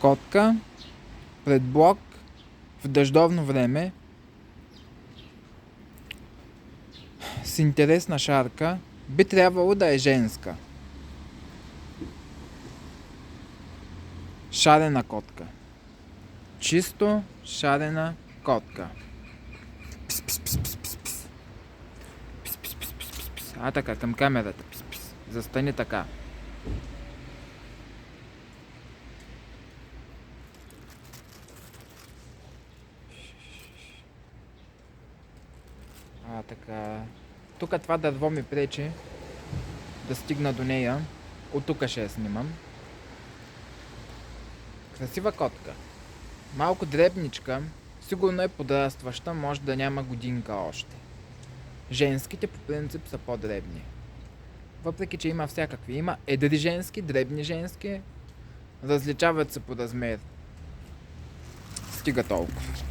Котка пред блок в дъждовно време с интересна шарка би трябвало да е женска. Шарена котка. Чисто шарена котка. Пис, пис, пис, пис, пис, пис. Пис, пис, пис, пис, пис, пис. А така, към камерата. Пис, пис. Застани така. Така. Тук това дърво ми пречи да стигна до нея. От тук ще я снимам. Красива котка. Малко дребничка. Сигурно е подрастваща, може да няма годинка още. Женските по принцип са по-дребни. Въпреки че има всякакви. Има едри женски, дребни женски. Различават се по размер. Стига толкова.